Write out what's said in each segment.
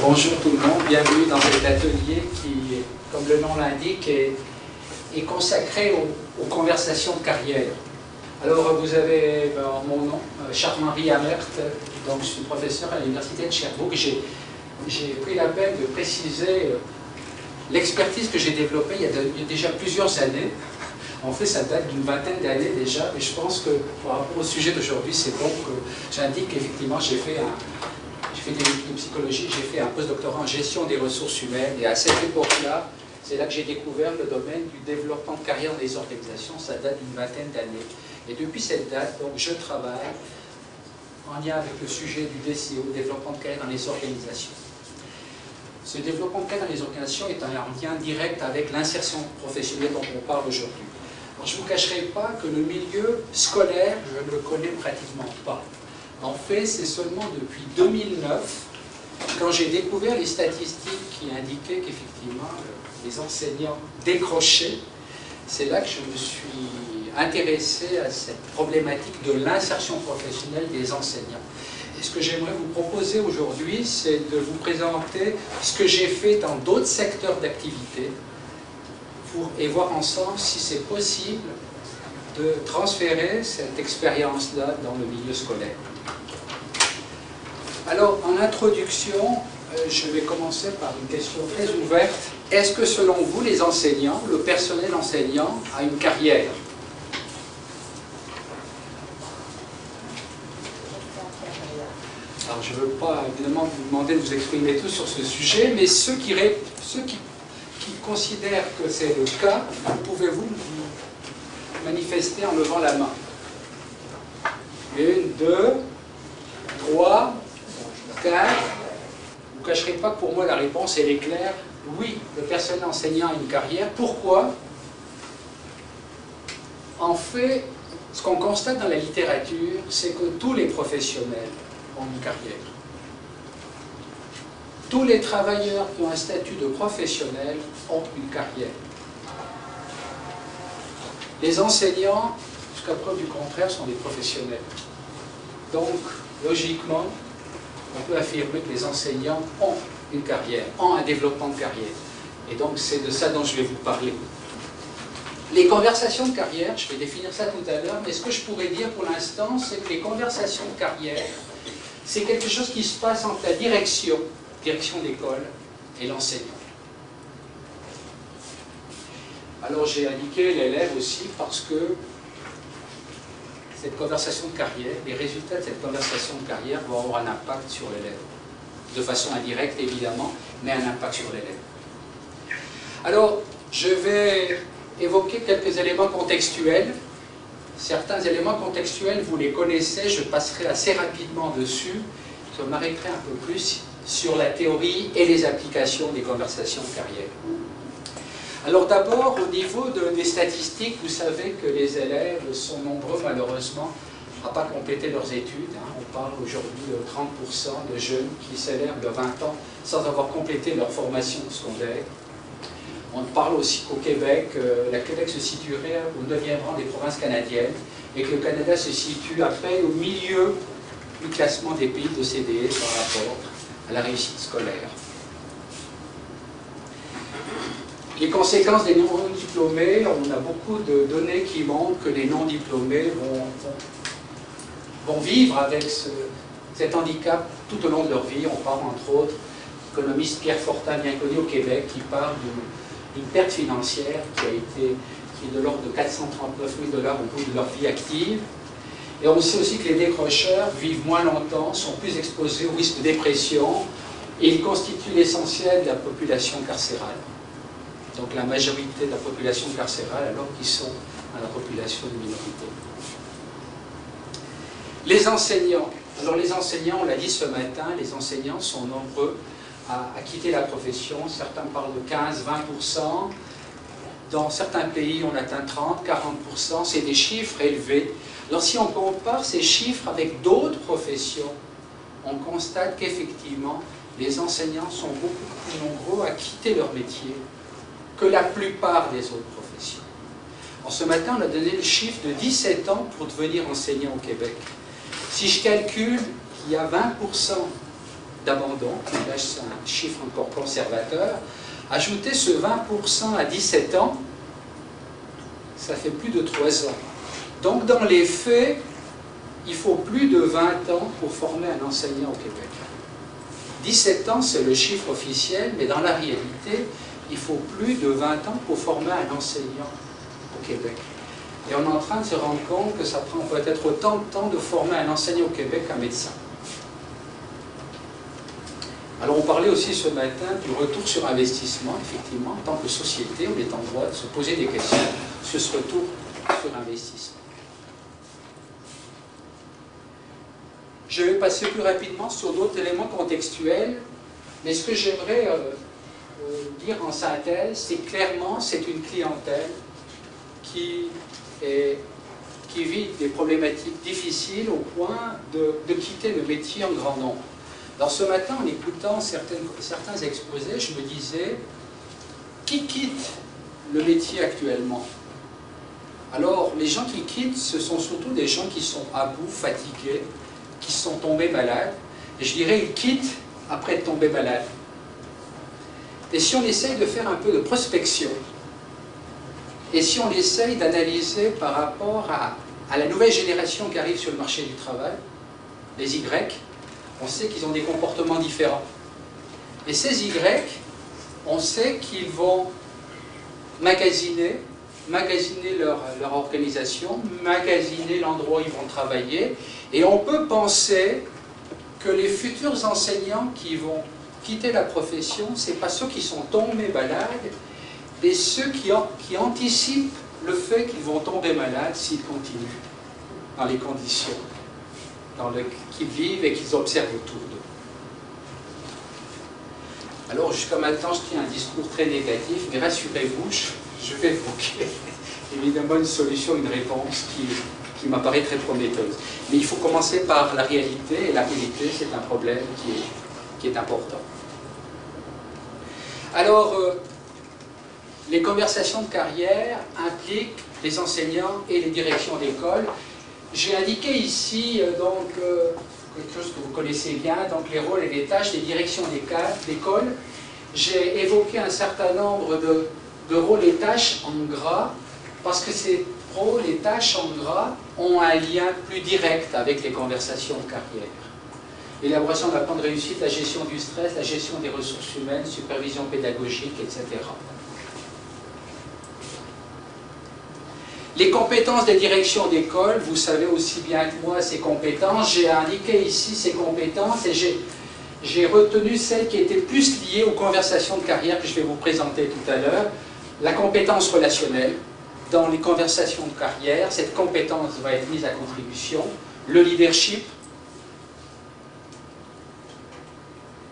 Bonjour tout le monde, bienvenue dans cet atelier qui, comme le nom l'indique, est consacré aux conversations de carrière. Alors vous avez mon nom, Charles-Henri Amert, donc je suis professeur à l'université de Sherbrooke. J'ai pris la peine de préciser l'expertise que j'ai développée il y a déjà plusieurs années. En fait, ça date d'une vingtaine d'années déjà, et je pense que par rapport au sujet d'aujourd'hui, c'est bon que j'indique qu'effectivement j'ai fait des études de psychologie, j'ai fait un postdoctorat en gestion des ressources humaines, et à cette époque-là, c'est là que j'ai découvert le domaine du développement de carrière dans les organisations. Ça date d'une vingtaine d'années. Et depuis cette date, donc, je travaille en lien avec le sujet du DCO, développement de carrière dans les organisations. Ce développement de carrière dans les organisations est en lien direct avec l'insertion professionnelle dont on parle aujourd'hui. Alors, je ne vous cacherai pas que le milieu scolaire, je ne le connais pratiquement pas. En fait, c'est seulement depuis 2009, quand j'ai découvert les statistiques qui indiquaient qu'effectivement, les enseignants décrochaient, c'est là que je me suis intéressé à cette problématique de l'insertion professionnelle des enseignants. Et ce que j'aimerais vous proposer aujourd'hui, c'est de vous présenter ce que j'ai fait dans d'autres secteurs d'activité et voir ensemble si c'est possible de transférer cette expérience-là dans le milieu scolaire. Alors, en introduction, je vais commencer par une question très ouverte. Est-ce que, selon vous, les enseignants, le personnel enseignant, a une carrière? Alors, je ne veux pas, évidemment, vous demander de vous exprimer tous sur ce sujet, mais ceux qui considèrent que c'est le cas, pouvez-vous vous manifester en levant la main? 1, 2, 3, 4. Vous ne cacherez pas que pour moi la réponse elle est claire. Oui, le personnel enseignant a une carrière. Pourquoi? En fait, ce qu'on constate dans la littérature, c'est que tous les professionnels ont une carrière. Tous les travailleurs qui ont un statut de professionnel ont une carrière. Les enseignants, jusqu'à preuve du contraire, sont des professionnels. Donc, logiquement, on peut affirmer que les enseignants ont une carrière, ont un développement de carrière. Et donc, c'est de ça dont je vais vous parler. Les conversations de carrière, je vais définir ça tout à l'heure, mais ce que je pourrais dire pour l'instant, c'est que les conversations de carrière, c'est quelque chose qui se passe entre la direction d'école et l'enseignant. Alors, j'ai indiqué l'élève aussi parce que cette conversation de carrière, les résultats de cette conversation de carrière vont avoir un impact sur l'élève. De façon indirecte, évidemment, mais un impact sur l'élève. Alors, je vais évoquer quelques éléments contextuels. Certains éléments contextuels, vous les connaissez, je passerai assez rapidement dessus. Je m'arrêterai un peu plus sur la théorie et les applications des conversations de carrière. Alors d'abord, au niveau des statistiques, vous savez que les élèves sont nombreux malheureusement à ne pas compléter leurs études. On parle aujourd'hui de 30% de jeunes qui s'élèvent de 20 ans sans avoir complété leur formation secondaire. On parle aussi qu'au Québec, la Québec se situerait au 9e rang des provinces canadiennes et que le Canada se situe à peine au milieu du classement des pays de l'OCDE par rapport à la réussite scolaire. Les conséquences des non-diplômés, on a beaucoup de données qui montrent que les non-diplômés vont vivre avec cet handicap tout au long de leur vie. On parle entre autres de l'économiste Pierre Fortin, bien connu au Québec, qui parle d'une perte financière qui est de l'ordre de 439 000 $ au bout de leur vie active. Et on sait aussi que les décrocheurs vivent moins longtemps, sont plus exposés au risque de dépression, et ils constituent l'essentiel de la population carcérale. Donc la majorité de la population carcérale, alors qu'ils sont dans la population de minorité. Les enseignants. Alors les enseignants, on l'a dit ce matin, les enseignants sont nombreux à quitter la profession. Certains parlent de 15-20%. Dans certains pays, on atteint 30-40%. C'est des chiffres élevés. Alors si on compare ces chiffres avec d'autres professions, on constate qu'effectivement, les enseignants sont beaucoup plus nombreux à quitter leur métier que la plupart des autres professions. Alors, ce matin, on a donné le chiffre de 17 ans pour devenir enseignant au Québec. Si je calcule qu'il y a 20% d'abandon, qui laisse un chiffre encore conservateur. Ajoutez ce 20% à 17 ans, ça fait plus de 3 ans. Donc dans les faits, il faut plus de 20 ans pour former un enseignant au Québec. 17 ans, c'est le chiffre officiel, mais dans la réalité, il faut plus de 20 ans pour former un enseignant au Québec. Et on est en train de se rendre compte que ça prend peut-être autant de temps de former un enseignant au Québec qu'un médecin. Alors on parlait aussi ce matin du retour sur investissement. Effectivement, en tant que société, on est en droit de se poser des questions sur ce retour sur investissement. Je vais passer plus rapidement sur d'autres éléments contextuels, mais ce que j'aimerais dire en synthèse, c'est que clairement, c'est une clientèle qui vit des problématiques difficiles au point de quitter le métier en grand nombre. Alors ce matin, en écoutant certains exposés, je me disais, qui quitte le métier actuellement? Alors, les gens qui quittent, ce sont surtout des gens qui sont à bout, fatigués, qui sont tombés malades. Et je dirais, ils quittent après être tombés malades. Et si on essaye de faire un peu de prospection, et si on essaye d'analyser par rapport à la nouvelle génération qui arrive sur le marché du travail, les Y, on sait qu'ils ont des comportements différents. Et ces Y, on sait qu'ils vont magasiner leur organisation, magasiner l'endroit où ils vont travailler, et on peut penser que les futurs enseignants qui vont quitter la profession, ce n'est pas ceux qui sont tombés malades, mais ceux qui anticipent le fait qu'ils vont tomber malades s'ils continuent dans les conditions qu'ils vivent et qu'ils observent autour d'eux. Alors jusqu'à maintenant, je tiens un discours très négatif, mais rassurez-vous, je vais évoquer évidemment une solution, une réponse qui m'apparaît très prometteuse. Mais il faut commencer par la réalité, et la réalité, c'est un problème qui est important. Alors, les conversations de carrière impliquent les enseignants et les directions d'école. J'ai indiqué ici donc, quelque chose que vous connaissez bien, donc les rôles et les tâches des directions d'école. J'ai évoqué un certain nombre de rôles et tâches en gras, parce que ces rôles et tâches en gras ont un lien plus direct avec les conversations de carrière. Élaboration d'un plan de réussite, la gestion du stress, la gestion des ressources humaines, supervision pédagogique, etc. Les compétences des directions d'école, vous savez aussi bien que moi ces compétences. J'ai indiqué ici ces compétences et j'ai retenu celles qui étaient plus liées aux conversations de carrière que je vais vous présenter tout à l'heure. La compétence relationnelle. Dans les conversations de carrière, cette compétence va être mise à contribution. Le leadership,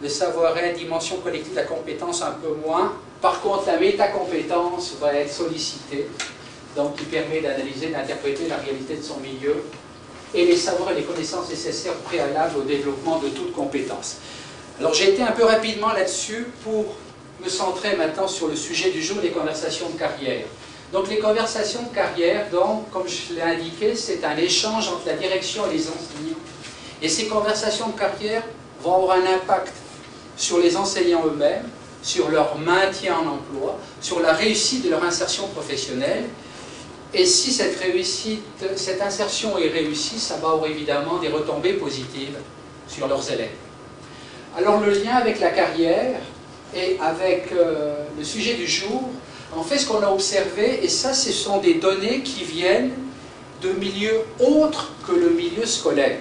le savoir-être, dimension collective de la compétence un peu moins. Par contre, la métacompétence va être sollicitée, donc qui permet d'analyser, d'interpréter la réalité de son milieu, et les savoirs et les connaissances nécessaires préalables au développement de toute compétence. Alors j'ai été un peu rapidement là-dessus pour me centrer maintenant sur le sujet du jour, les conversations de carrière. Donc les conversations de carrière, donc, comme je l'ai indiqué, c'est un échange entre la direction et les enseignants. Et ces conversations de carrière vont avoir un impact sur les enseignants eux-mêmes, sur leur maintien en emploi, sur la réussite de leur insertion professionnelle. Et si cette insertion est réussie, ça va avoir évidemment des retombées positives sur leurs élèves. Alors le lien avec la carrière et avec le sujet du jour, en fait ce qu'on a observé, et ça ce sont des données qui viennent de milieux autres que le milieu scolaire.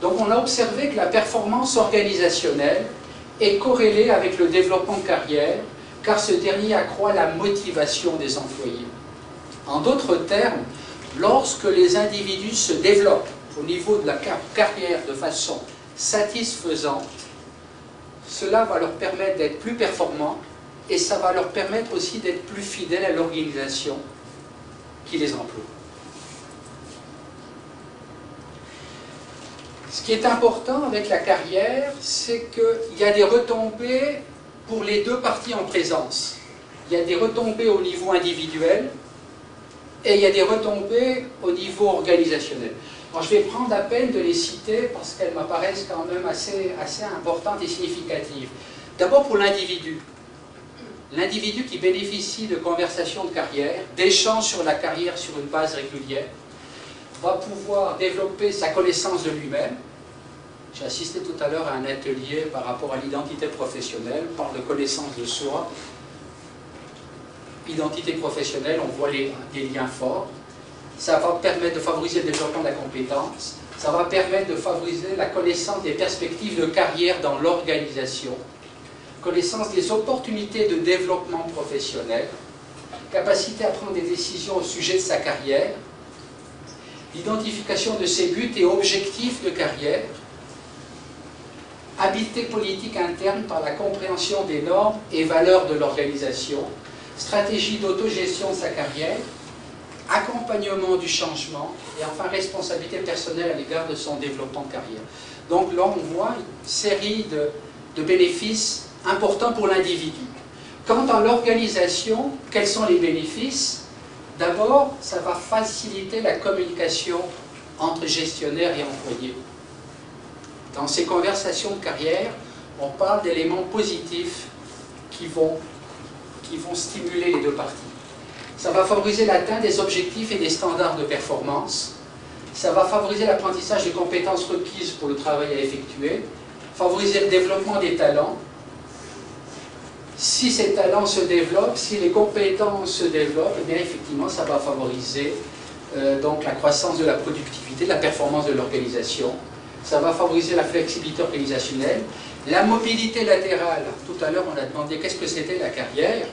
Donc on a observé que la performance organisationnelle est corrélée avec le développement de carrière, car ce dernier accroît la motivation des employés. En d'autres termes, lorsque les individus se développent au niveau de la carrière de façon satisfaisante, cela va leur permettre d'être plus performants et ça va leur permettre aussi d'être plus fidèles à l'organisation qui les emploie. Ce qui est important avec la carrière, c'est qu'il y a des retombées pour les deux parties en présence. Il y a des retombées au niveau individuel et il y a des retombées au niveau organisationnel. Alors, je vais prendre la peine de les citer parce qu'elles m'apparaissent quand même assez importantes et significatives. D'abord pour l'individu. L'individu qui bénéficie de conversations de carrière, d'échanges sur la carrière sur une base régulière, va pouvoir développer sa connaissance de lui-même. J'ai assisté tout à l'heure à un atelier par rapport à l'identité professionnelle, on parle de connaissance de soi. Identité professionnelle, on voit des liens forts. Ça va permettre de favoriser le développement de la compétence. Ça va permettre de favoriser la connaissance des perspectives de carrière dans l'organisation. Connaissance des opportunités de développement professionnel. Capacité à prendre des décisions au sujet de sa carrière. L'identification de ses buts et objectifs de carrière. Habileté politique interne par la compréhension des normes et valeurs de l'organisation. Stratégie d'autogestion de sa carrière. Accompagnement du changement et enfin responsabilité personnelle à l'égard de son développement de carrière. Donc là on voit une série de bénéfices importants pour l'individu. Quant à l'organisation, quels sont les bénéfices? D'abord, ça va faciliter la communication entre gestionnaires et employés. Dans ces conversations de carrière, on parle d'éléments positifs qui vont stimuler les deux parties. Ça va favoriser l'atteinte des objectifs et des standards de performance. Ça va favoriser l'apprentissage des compétences requises pour le travail à effectuer. Favoriser le développement des talents. Si ces talents se développent, si les compétences se développent, eh bien effectivement, ça va favoriser donc la croissance de la productivité, de la performance de l'organisation. Ça va favoriser la flexibilité organisationnelle. La mobilité latérale. Tout à l'heure, on a demandé qu'est-ce que c'était la carrière.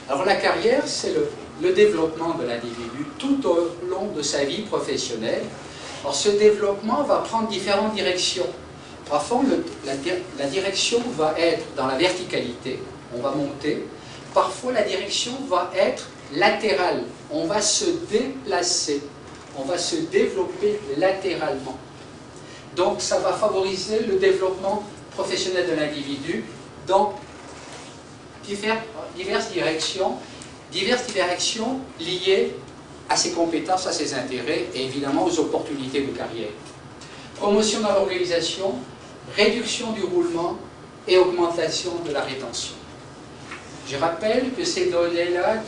Alors la carrière, c'est le développement de l'individu tout au long de sa vie professionnelle. Alors ce développement va prendre différentes directions. Parfois, la direction va être dans la verticalité, on va monter. Parfois, la direction va être latérale, on va se déplacer, on va se développer latéralement. Donc ça va favoriser le développement professionnel de l'individu dans diverses directions liées à ses compétences, à ses intérêts et évidemment aux opportunités de carrière. Promotion dans l'organisation, réduction du roulement et augmentation de la rétention. Je rappelle que ces données-là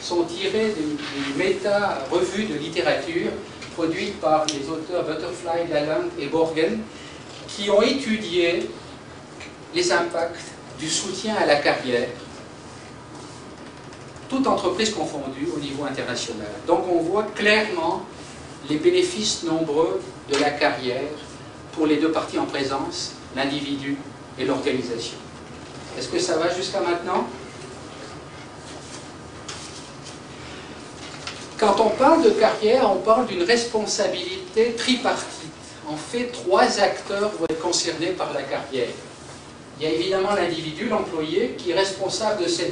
sont tirées d'une méta-revue de littérature produite par les auteurs Butterfly, Lalande et Borgen qui ont étudié les impacts du soutien à la carrière, toute entreprise confondue au niveau international. Donc on voit clairement les bénéfices nombreux de la carrière pour les deux parties en présence, l'individu et l'organisation. Est-ce que ça va jusqu'à maintenant? Quand on parle de carrière, on parle d'une responsabilité tripartite. En fait, 3 acteurs vont être concernés par la carrière. Il y a évidemment l'individu, l'employé, qui est responsable de ce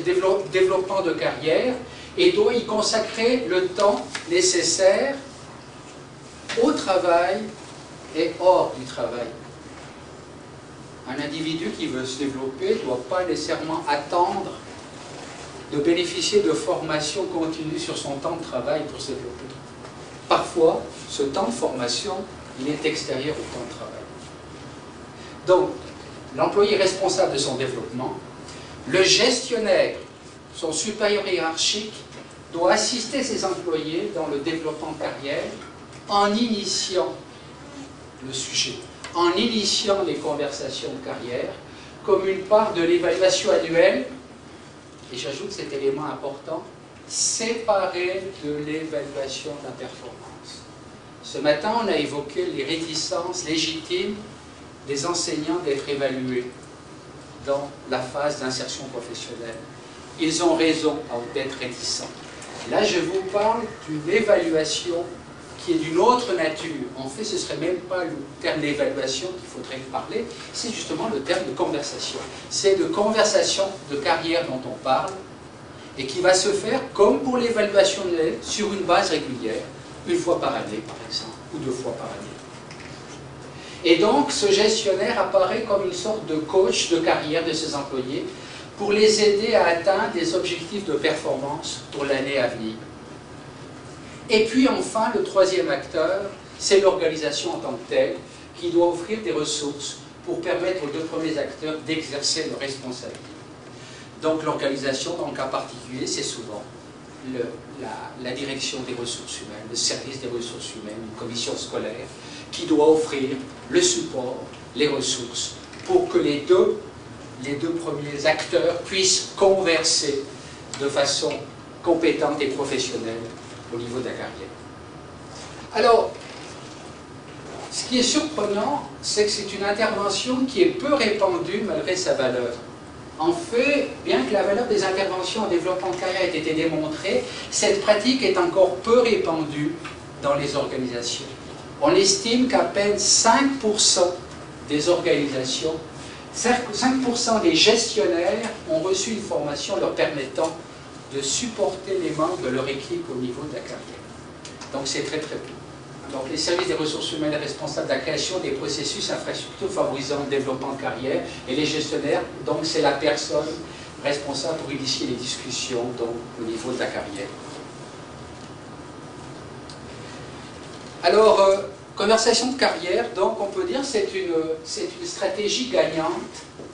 développement de carrière et doit y consacrer le temps nécessaire au travail et hors du travail. Un individu qui veut se développer ne doit pas nécessairement attendre de bénéficier de formations continues sur son temps de travail pour se développer. Parfois, ce temps de formation, il est extérieur au temps de travail. Donc, l'employé est responsable de son développement. Le gestionnaire, son supérieur hiérarchique, doit assister ses employés dans le développement de carrière en initiant le sujet, en initiant les conversations de carrière comme une part de l'évaluation annuelle, et j'ajoute cet élément important, séparé de l'évaluation de la performance. Ce matin, on a évoqué les réticences légitimes des enseignants d'être évalués dans la phase d'insertion professionnelle. Ils ont raison d'être réticents. Là, je vous parle d'une évaluation qui est d'une autre nature. En fait, ce ne serait même pas le terme d'évaluation qu'il faudrait parler, c'est justement le terme de conversation. C'est de conversation de carrière dont on parle et qui va se faire comme pour l'évaluation sur une base régulière, une fois par année par exemple, ou 2 fois par année. Et donc, ce gestionnaire apparaît comme une sorte de coach de carrière de ses employés pour les aider à atteindre des objectifs de performance pour l'année à venir. Et puis enfin, le 3e acteur, c'est l'organisation en tant que telle qui doit offrir des ressources pour permettre aux deux premiers acteurs d'exercer leurs responsabilités. Donc l'organisation, dans le cas particulier, c'est souvent la direction des ressources humaines, le service des ressources humaines, une commission scolaire, qui doit offrir le support, les ressources, pour que les deux premiers acteurs puissent converser de façon compétente et professionnelle au niveau de la carrière. Alors, ce qui est surprenant, c'est que c'est une intervention qui est peu répandue malgré sa valeur. En fait, bien que la valeur des interventions en développement de carrière ait été démontrée, cette pratique est encore peu répandue dans les organisations. On estime qu'à peine 5% des organisations, 5% des gestionnaires ont reçu une formation leur permettant de supporter les membres de leur équipe au niveau de la carrière. Donc c'est très très peu. Donc les services des ressources humaines responsables de la création des processus infrastructures favorisant le développement de carrière et les gestionnaires, donc c'est la personne responsable pour initier les discussions donc, au niveau de la carrière. Alors, conversation de carrière, donc on peut dire c'est une stratégie gagnante.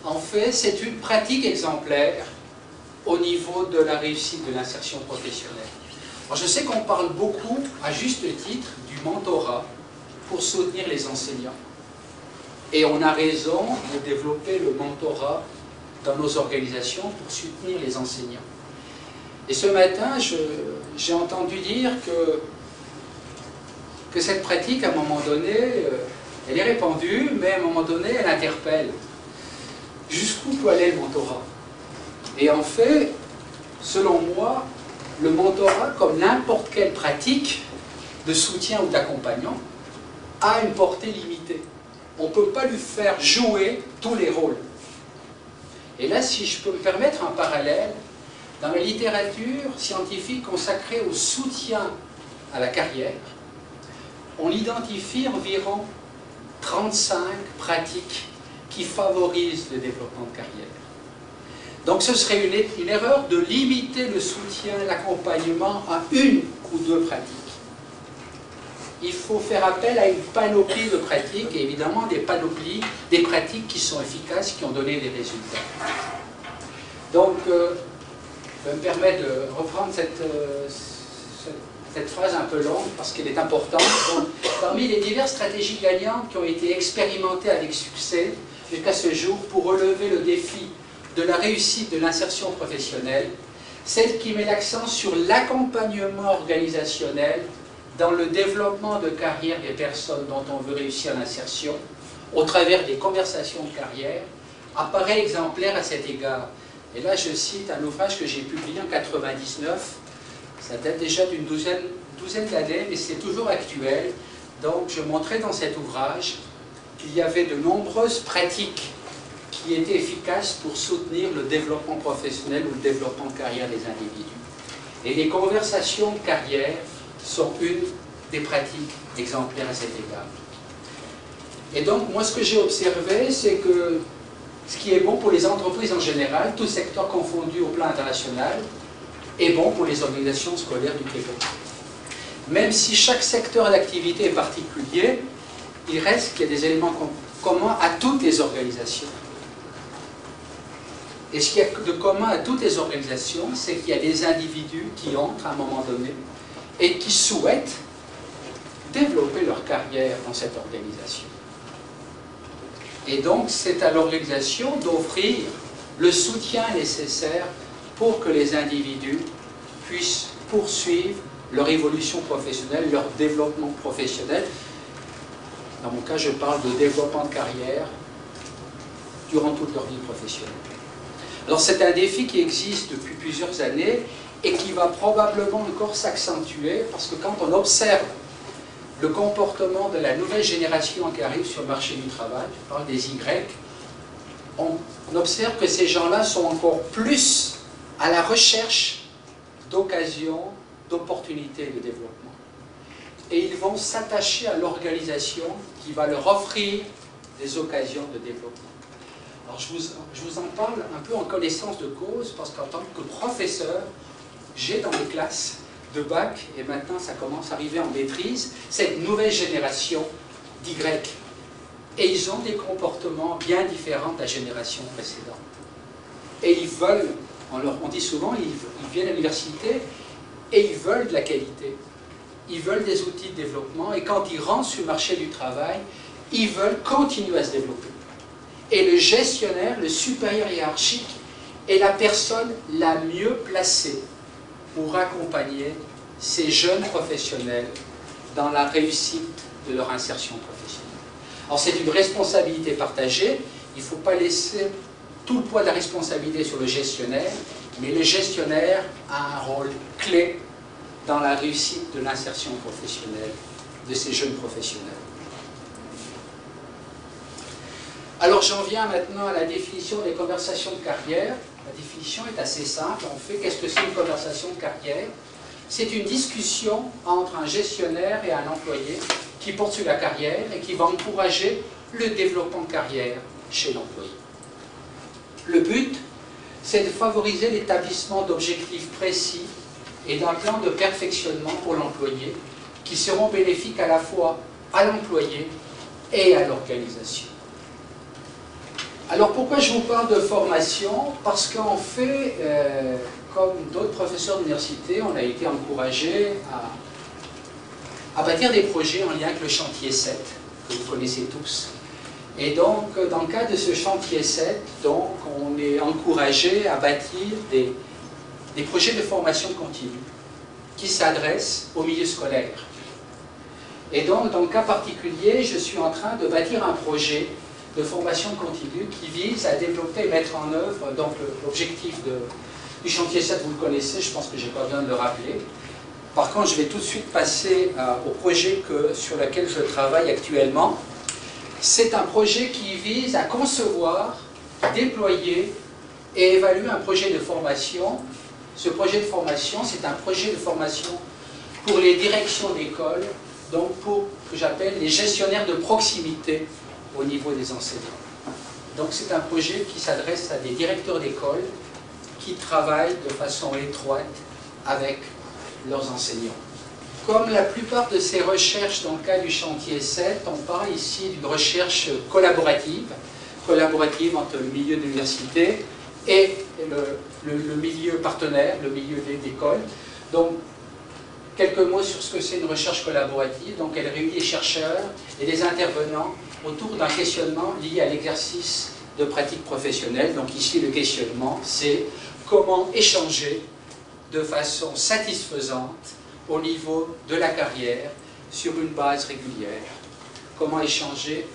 En fait, c'est une pratique exemplaire au niveau de la réussite de l'insertion professionnelle. Alors, je sais qu'on parle beaucoup, à juste titre, du mentorat pour soutenir les enseignants. Et on a raison de développer le mentorat dans nos organisations pour soutenir les enseignants. Et ce matin, j'ai entendu dire que cette pratique, à un moment donné, elle est répandue, mais à un moment donné, elle interpelle. Jusqu'où peut aller le mentorat? Et en fait, selon moi, le mentorat, comme n'importe quelle pratique de soutien ou d'accompagnement, a une portée limitée. On ne peut pas lui faire jouer tous les rôles. Et là, si je peux me permettre un parallèle, dans la littérature scientifique consacrée au soutien à la carrière, on identifie environ 35 pratiques qui favorisent le développement de carrière. Donc ce serait une erreur de limiter le soutien, l'accompagnement à une ou deux pratiques. Il faut faire appel à une panoplie de pratiques, et évidemment des panoplies, des pratiques qui sont efficaces, qui ont donné des résultats. Donc, je vais me permettre de reprendre cette phrase un peu longue, parce qu'elle est importante. Donc, parmi les diverses stratégies gagnantes qui ont été expérimentées avec succès jusqu'à ce jour pour relever le défi de la réussite de l'insertion professionnelle, celle qui met l'accent sur l'accompagnement organisationnel dans le développement de carrière des personnes dont on veut réussir l'insertion, au travers des conversations de carrière, apparaît exemplaire à cet égard. Et là, je cite un ouvrage que j'ai publié en 1999, ça date déjà d'une douzaine d'années, mais c'est toujours actuel. Donc, je montrais dans cet ouvrage qu'il y avait de nombreuses pratiques qui étaient efficaces pour soutenir le développement professionnel ou le développement de carrière des individus. Et les conversations de carrière sont une des pratiques exemplaires à cet égard. Et donc, moi, ce que j'ai observé, c'est que ce qui est bon pour les entreprises en général, tous secteurs confondus au plan international, est bon pour les organisations scolaires du Québec. Même si chaque secteur d'activité est particulier, il reste qu'il y a des éléments communs à toutes les organisations. Et ce qu'il y a de commun à toutes les organisations, c'est qu'il y a des individus qui entrent à un moment donné et qui souhaitent développer leur carrière dans cette organisation. Et donc, c'est à l'organisation d'offrir le soutien nécessaire pour que les individus puissent poursuivre leur évolution professionnelle, leur développement professionnel. Dans mon cas, je parle de développement de carrière durant toute leur vie professionnelle. Alors, c'est un défi qui existe depuis plusieurs années et qui va probablement encore s'accentuer parce que quand on observe le comportement de la nouvelle génération qui arrive sur le marché du travail, je parle des Y, on observe que ces gens-là sont encore plus à la recherche d'occasions, d'opportunités de développement. Et ils vont s'attacher à l'organisation qui va leur offrir des occasions de développement. Alors je vous en parle un peu en connaissance de cause, parce qu'en tant que professeur, j'ai dans mes classes de bac, et maintenant ça commence à arriver en maîtrise, cette nouvelle génération d'Y. Et ils ont des comportements bien différents de la génération précédente. Et ils veulent, on dit souvent, ils viennent à l'université et ils veulent de la qualité. Ils veulent des outils de développement, et quand ils rentrent sur le marché du travail, ils veulent continuer à se développer. Et le gestionnaire, le supérieur hiérarchique, est la personne la mieux placée pour accompagner ces jeunes professionnels dans la réussite de leur insertion professionnelle. Alors c'est une responsabilité partagée, il ne faut pas laisser tout le poids de la responsabilité sur le gestionnaire, mais le gestionnaire a un rôle clé dans la réussite de l'insertion professionnelle de ces jeunes professionnels. Alors j'en viens maintenant à la définition des conversations de carrière. La définition est assez simple, en fait, qu'est-ce que c'est une conversation de carrière? C'est une discussion entre un gestionnaire et un employé qui porte sur la carrière et qui va encourager le développement de carrière chez l'employé. Le but, c'est de favoriser l'établissement d'objectifs précis et d'un plan de perfectionnement pour l'employé qui seront bénéfiques à la fois à l'employé et à l'organisation. Alors pourquoi je vous parle de formation? Parce qu'en fait, comme d'autres professeurs d'université, on a été encouragés à bâtir des projets en lien avec le chantier 7, que vous connaissez tous. Et donc, dans le cadre de ce chantier 7, donc, on est encouragé à bâtir des projets de formation continue qui s'adressent au milieu scolaire. Et donc, dans le cas particulier, je suis en train de bâtir un projet de formation continue qui vise à développer et mettre en œuvre, donc l'objectif du chantier 7, vous le connaissez, je pense que je n'ai pas besoin de le rappeler. Par contre, je vais tout de suite passer au projet sur lequel je travaille actuellement. C'est un projet qui vise à concevoir, déployer et évaluer un projet de formation. Ce projet de formation, c'est un projet de formation pour les directions d'école, donc pour ce que j'appelle les gestionnaires de proximité au niveau des enseignants. Donc c'est un projet qui s'adresse à des directeurs d'école qui travaillent de façon étroite avec leurs enseignants. Comme la plupart de ces recherches dans le cas du chantier 7, on parle ici d'une recherche collaborative entre le milieu de l'université et le milieu partenaire, le milieu d'école. Donc, quelques mots sur ce que c'est une recherche collaborative. Donc, elle réunit des chercheurs et des intervenants autour d'un questionnement lié à l'exercice de pratiques professionnelles. Donc ici, le questionnement, c'est comment échanger de façon satisfaisante au niveau de la carrière sur une base régulière. Comment échanger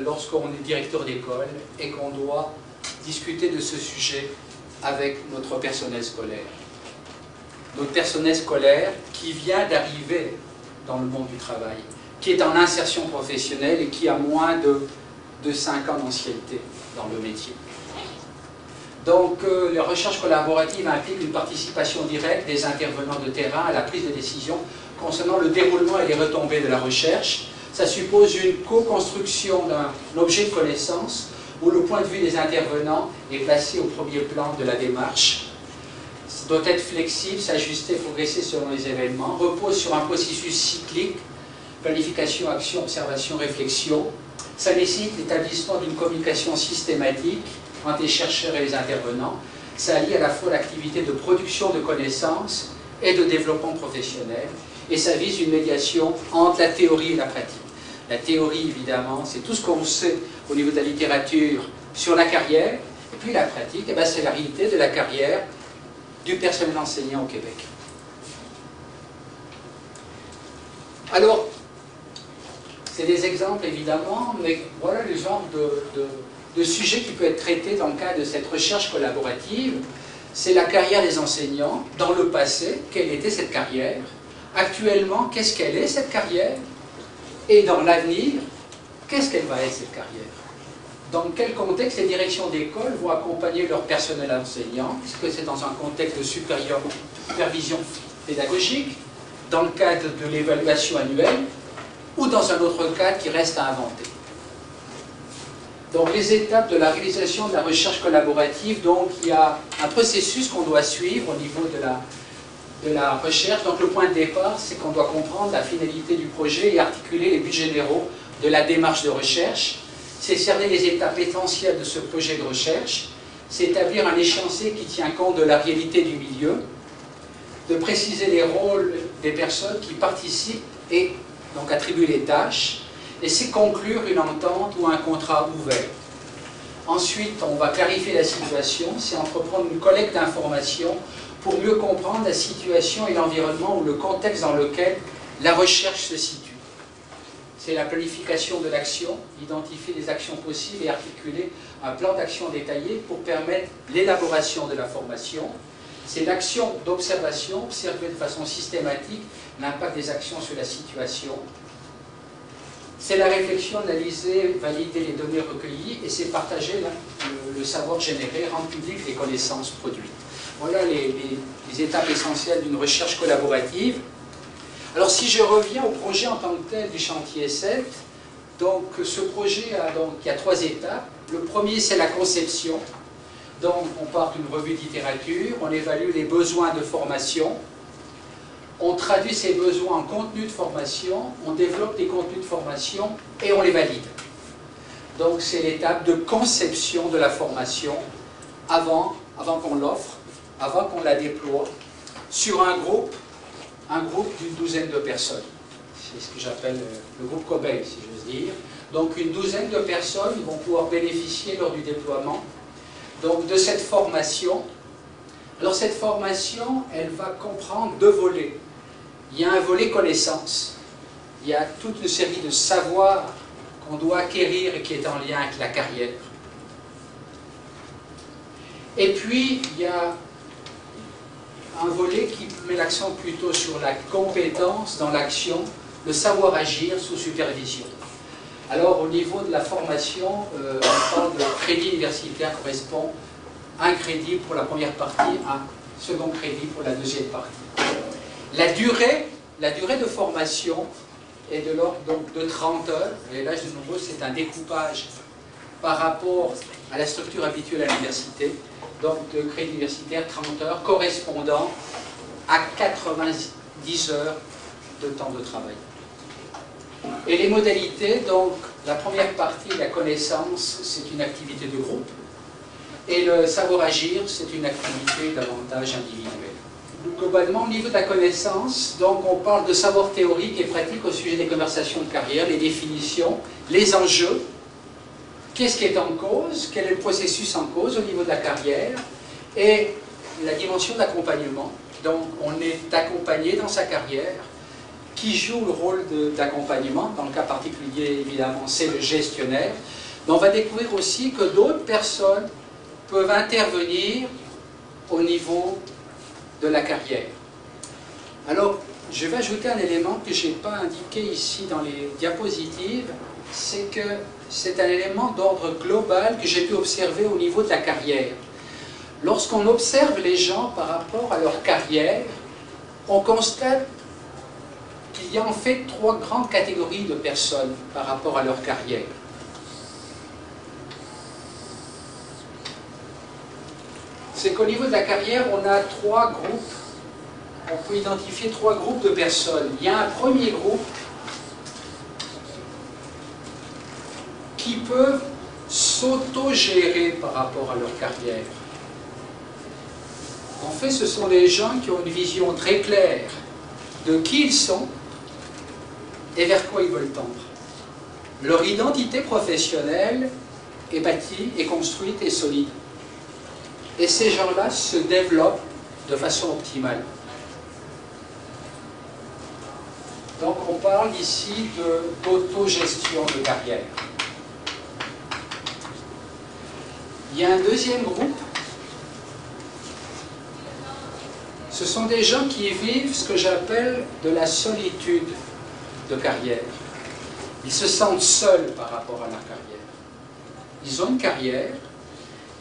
lorsqu'on est directeur d'école et qu'on doit discuter de ce sujet avec notre personnel scolaire. Notre personnel scolaire qui vient d'arriver dans le monde du travail, qui est en insertion professionnelle et qui a moins de 5 ans d'ancienneté dans le métier. Donc, les recherches collaboratives impliquent une participation directe des intervenants de terrain à la prise de décision concernant le déroulement et les retombées de la recherche. Ça suppose une co-construction d'un objet de connaissance où le point de vue des intervenants est placé au premier plan de la démarche. Ça doit être flexible, s'ajuster, progresser selon les événements, repose sur un processus cyclique, planification, action, observation, réflexion. Ça nécessite l'établissement d'une communication systématique entre les chercheurs et les intervenants. Ça allie à la fois l'activité de production de connaissances et de développement professionnel. Et ça vise une médiation entre la théorie et la pratique. La théorie, évidemment, c'est tout ce qu'on sait au niveau de la littérature sur la carrière. Et puis la pratique, eh ben, c'est la réalité de la carrière du personnel enseignant au Québec. Alors, c'est des exemples, évidemment, mais voilà le genre de sujet qui peut être traité dans le cadre de cette recherche collaborative. C'est la carrière des enseignants. Dans le passé, quelle était cette carrière? Actuellement, qu'est-ce qu'elle est, cette carrière? Et dans l'avenir, qu'est-ce qu'elle va être, cette carrière? Dans quel contexte les directions d'école vont accompagner leur personnel enseignant? Est-ce que c'est dans un contexte de supervision pédagogique, dans le cadre de l'évaluation annuelle, ou dans un autre cadre qui reste à inventer? Donc les étapes de la réalisation de la recherche collaborative, donc il y a un processus qu'on doit suivre au niveau de la recherche. Donc le point de départ, c'est qu'on doit comprendre la finalité du projet et articuler les buts généraux de la démarche de recherche. C'est cerner les étapes essentielles de ce projet de recherche. C'est établir un échéancier qui tient compte de la réalité du milieu, de préciser les rôles des personnes qui participent et donc attribuer les tâches, et c'est conclure une entente ou un contrat ouvert. Ensuite, on va clarifier la situation, c'est entreprendre une collecte d'informations pour mieux comprendre la situation et l'environnement ou le contexte dans lequel la recherche se situe. C'est la planification de l'action, identifier les actions possibles et articuler un plan d'action détaillé pour permettre l'élaboration de la formation. C'est l'action d'observation, observer de façon systématique l'impact des actions sur la situation. C'est la réflexion, analyser, valider les données recueillies, et c'est partager le savoir généré, rendre public les connaissances produites. Voilà les étapes essentielles d'une recherche collaborative. Alors si je reviens au projet en tant que tel du chantier 7, donc ce projet il y a 3 étapes. Le premier, c'est la conception. Donc on part d'une revue de littérature, on évalue les besoins de formation, on traduit ces besoins en contenu de formation, on développe des contenus de formation et on les valide. Donc c'est l'étape de conception de la formation avant qu'on l'offre, avant qu'on la déploie sur un groupe d'une douzaine de personnes. C'est ce que j'appelle le groupe cobaye, si j'ose dire. Donc une douzaine de personnes vont pouvoir bénéficier lors du déploiement donc, de cette formation. Alors cette formation, elle va comprendre 2 volets. Il y a un volet connaissance. Il y a toute une série de savoirs qu'on doit acquérir et qui est en lien avec la carrière. Et puis, il y a un volet qui met l'accent plutôt sur la compétence dans l'action, le savoir agir sous supervision. Alors, au niveau de la formation, on parle de crédit universitaire correspond à un crédit pour la première partie, un second crédit pour la deuxième partie. La durée de formation est de l'ordre de 30 heures, et là, de nouveau, c'est un découpage par rapport à la structure habituelle à l'université, donc de crédit universitaire 30 heures correspondant à 90 heures de temps de travail. Et les modalités, donc la première partie, la connaissance, c'est une activité de groupe, et le savoir agir, c'est une activité davantage individuelle. Globalement, au niveau de la connaissance, donc on parle de savoir théorique et pratique au sujet des conversations de carrière, les définitions, les enjeux, qu'est-ce qui est en cause, quel est le processus en cause au niveau de la carrière, et la dimension d'accompagnement. Donc on est accompagné dans sa carrière. Qui joue le rôle d'accompagnement? Dans le cas particulier, évidemment, c'est le gestionnaire. Mais on va découvrir aussi que d'autres personnes peuvent intervenir au niveau de la carrière. Alors, je vais ajouter un élément que je n'ai pas indiqué ici dans les diapositives, c'est que c'est un élément d'ordre global que j'ai pu observer au niveau de la carrière. Lorsqu'on observe les gens par rapport à leur carrière, on constate qu'il y a en fait 3 grandes catégories de personnes par rapport à leur carrière. C'est qu'au niveau de la carrière, on a 3 groupes, on peut identifier 3 groupes de personnes. Il y a un premier groupe qui peuvent s'auto-gérer par rapport à leur carrière. En fait, ce sont des gens qui ont une vision très claire de qui ils sont et vers quoi ils veulent tendre. Leur identité professionnelle est bâtie, est construite et solide. Et ces gens-là se développent de façon optimale. Donc on parle ici d'autogestion de carrière. Il y a un deuxième groupe. Ce sont des gens qui vivent ce que j'appelle de la solitude de carrière. Ils se sentent seuls par rapport à leur carrière. Ils ont une carrière,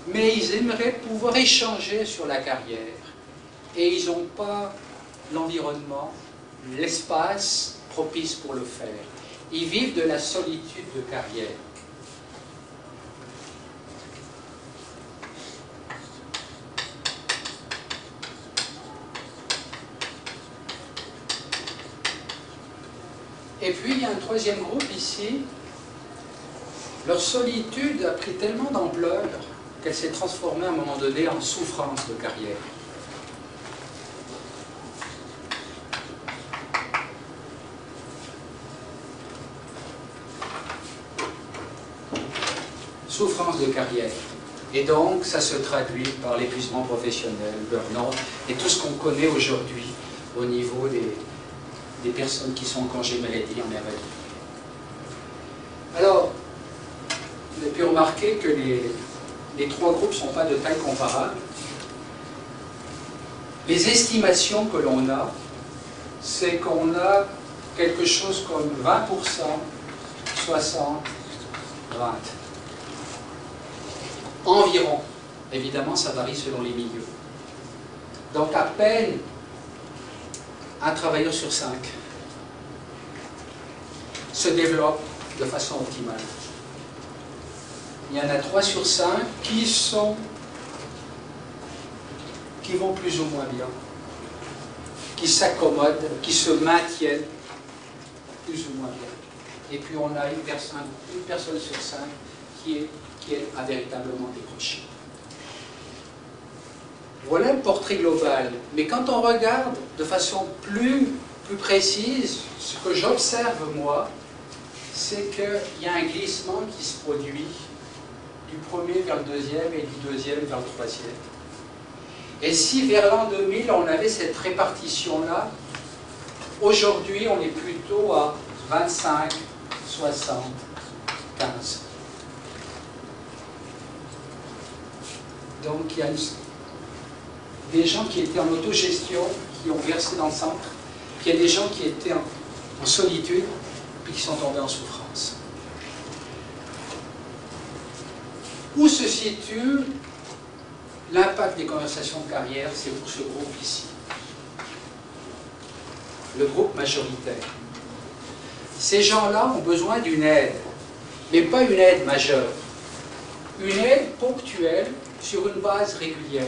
mais ils aimeraient pouvoir échanger sur la carrière. Et ils n'ont pas l'environnement, l'espace propice pour le faire. Ils vivent de la solitude de carrière. Et puis il y a un troisième groupe ici. Leur solitude a pris tellement d'ampleur qu'elle s'est transformée à un moment donné en souffrance de carrière. Souffrance de carrière. Et donc, ça se traduit par l'épuisement professionnel, burn-out, et tout ce qu'on connaît aujourd'hui au niveau des personnes qui sont en congé maladie, en invalidité. Alors, vous avez pu remarquer que les trois groupes ne sont pas de taille comparable. Les estimations que l'on a, c'est qu'on a quelque chose comme 20%, 60, 20. Environ. Évidemment, ça varie selon les milieux. Donc, à peine un travailleur sur 5 se développe de façon optimale. Il y en a 3 sur 5 qui vont plus ou moins bien, qui s'accommodent, qui se maintiennent plus ou moins bien. Et puis on a une personne sur 5 qui a véritablement décroché. Voilà le portrait global. Mais quand on regarde de façon plus précise, ce que j'observe moi, c'est qu'il y a un glissement qui se produit du premier vers le deuxième et du deuxième vers le troisième. Et si vers l'an 2000, on avait cette répartition-là, aujourd'hui, on est plutôt à 25, 60, 15. Donc, il y a des gens qui étaient en autogestion, qui ont versé dans le centre, puis il y a des gens qui étaient en solitude, puis qui sont tombés en souffrance. Où se situe l'impact des conversations de carrière? C'est pour ce groupe ici. Le groupe majoritaire. Ces gens-là ont besoin d'une aide, mais pas une aide majeure. Une aide ponctuelle sur une base régulière.